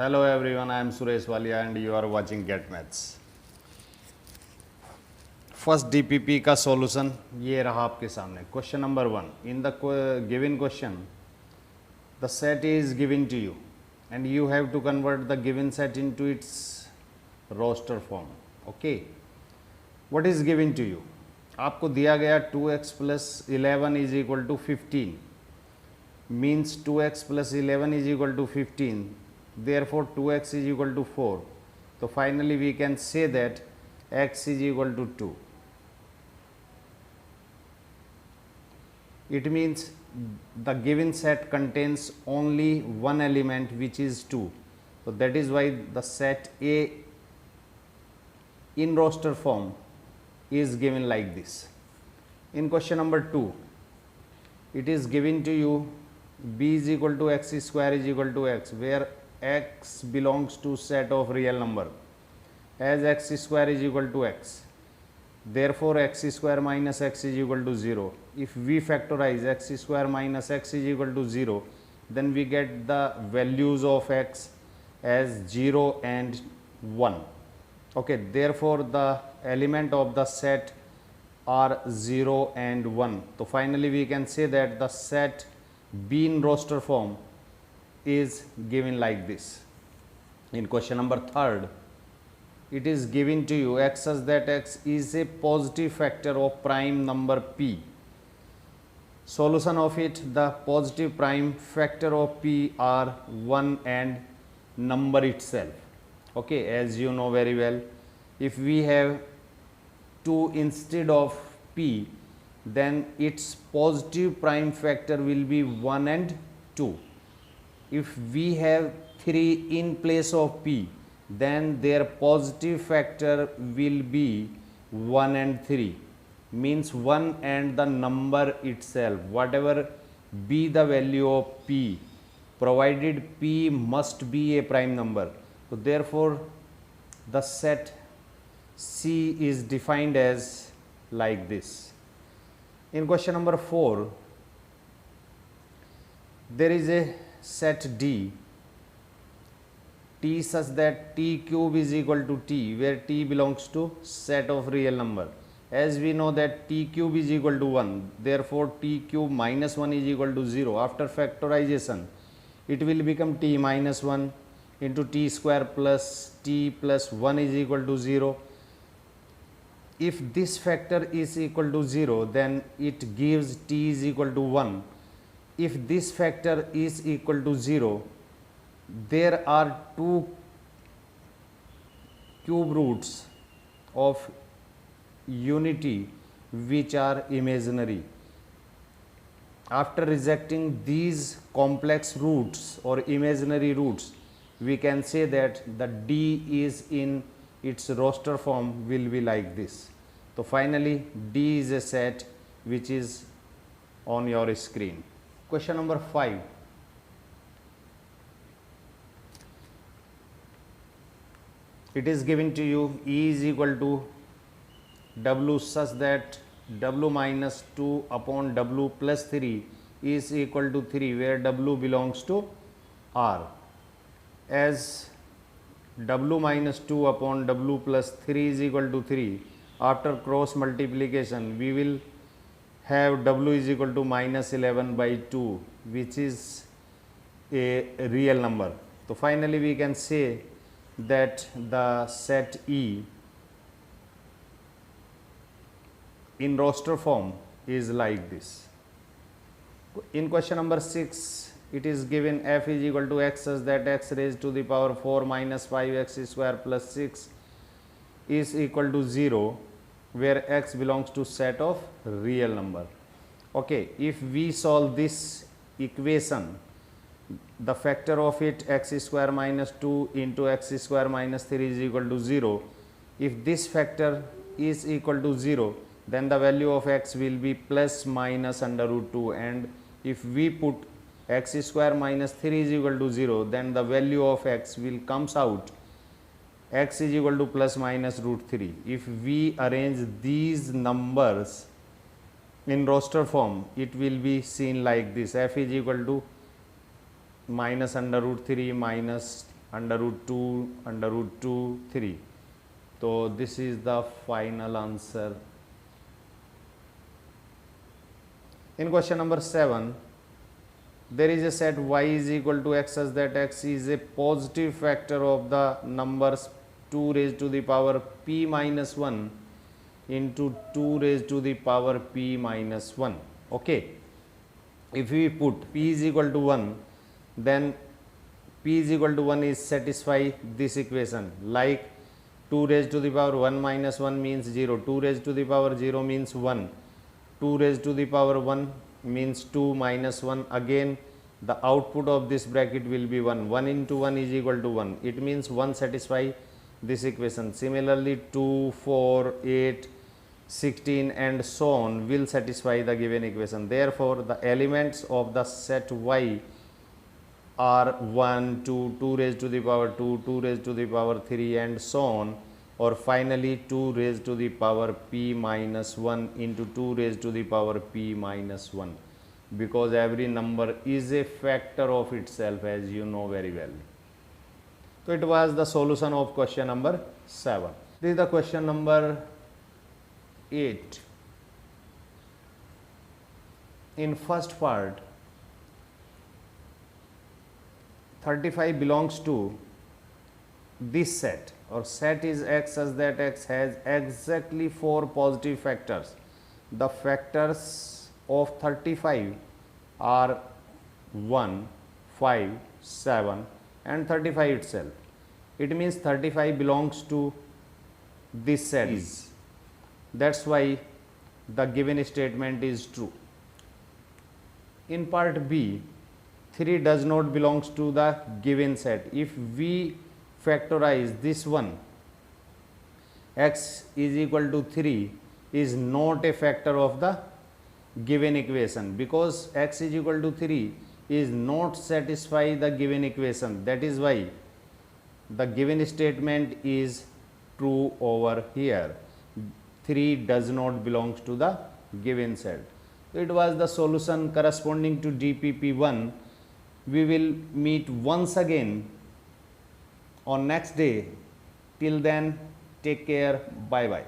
Hello everyone, I am Suresh Walia and you are watching Get Maths. First DPP का solution ये रहा आपके सामने. Question number 1. In the given question the set is given to you and you have to convert the given set into its roster form. Okay, what is given to you? आपको दिया गया 2x plus 11 is equal to 15 means 2x plus 11 is equal to 15, therefore 2x is equal to 4. So finally we can say that x is equal to 2. It means the given set contains only one element, which is 2. So that is why the set A in roster form is given like this. In question number 2, it is given to you b is equal to x square is equal to x, where x belongs to set of real number. As x square is equal to x, therefore x square minus x is equal to 0. If we factorize x square minus x is equal to 0, then we get the values of x as 0 and 1. Okay, therefore the element of the set are 0 and 1. So finally we can say that the set B in roster form is given like this. In question number 3, it is given to you x such that x is a positive factor of prime number p. Solution of it: the positive prime factor of p are 1 and number itself. Okay, as you know very well, if we have 2 instead of p, then its positive prime factor will be 1 and 2. If we have 3 in place of p, then their positive factor will be 1 and 3, means 1 and the number itself, whatever be the value of p, provided p must be a prime number. So therefore the set C is defined as like this. In question number 4, there is a set D, T such that T cube is equal to T, where T belongs to set of real number. As we know that T cube is equal to 1, therefore T cube minus 1 is equal to 0. After factorization, it will become T minus 1 into T square plus T plus 1 is equal to 0. If this factor is equal to 0, then it gives t is equal to 1. If this factor is equal to 0, there are 2 cube roots of unity which are imaginary. After rejecting these complex roots or imaginary roots, we can say that the D is in its roster form will be like this. So finally D is a set which is on your screen. Question number 5. It is given to you E is equal to W such that W minus 2 upon W plus 3 is equal to 3, where W belongs to R. As W minus 2 upon W plus 3 is equal to 3, after cross multiplication we will have W is equal to minus 11 by 2, which is a real number. So finally we can say that the set E in roster form is like this. In question number 6, it is given f is equal to x such that x raised to the power 4 minus 5x square plus 6 is equal to 0, where x belongs to set of real number. Okay, if we solve this equation, the factor of it x square minus 2 into x square minus 3 is equal to 0. If this factor is equal to 0, then the value of x will be plus minus under root 2, and if we put x square minus 3 is equal to 0, then the value of x will comes out x is equal to plus minus root 3. If we arrange these numbers in roster form, it will be seen like this: f is equal to minus under root 3 minus under root 2, under root 2, 3. So this is the final answer. In question number 7, there is a set y is equal to x such that x is a positive factor of the numbers 2 raised to the power p minus 1 into 2 raised to the power p minus 1. Okay. If we put p is equal to 1, then p is equal to 1 is satisfy this equation, like 2 raised to the power 1 minus 1 means 0, 2 raised to the power 0 means 1, 2 raised to the power 1 means 2 minus 1, again the output of this bracket will be 1, 1 into 1 is equal to 1, it means 1 satisfy this equation. Similarly 2, 4, 8, 16 and so on will satisfy the given equation. Therefore, the elements of the set y are 1, 2, 2 raised to the power 2, 2 raised to the power 3 and so on, or finally 2 raised to the power p minus 1 into 2 raised to the power p minus 1, because every number is a factor of itself, as you know very well. So it was the solution of question number 7. This is the question number 8. In first part, 35 belongs to this set, or set is x such that x has exactly 4 positive factors. The factors of 35 are 1, 5, 7 and 35 itself. It means 35 belongs to this set. That's why the given statement is true. In part B, 3 does not belongs to the given set. If we factorize this one, x is equal to 3 is not a factor of the given equation, because x is equal to 3 is not satisfy the given equation. That is why the given statement is true over here. 3 does not belongs to the given set. It was the solution corresponding to DPP1. We will meet once again on next day. Till then, take care. Bye bye.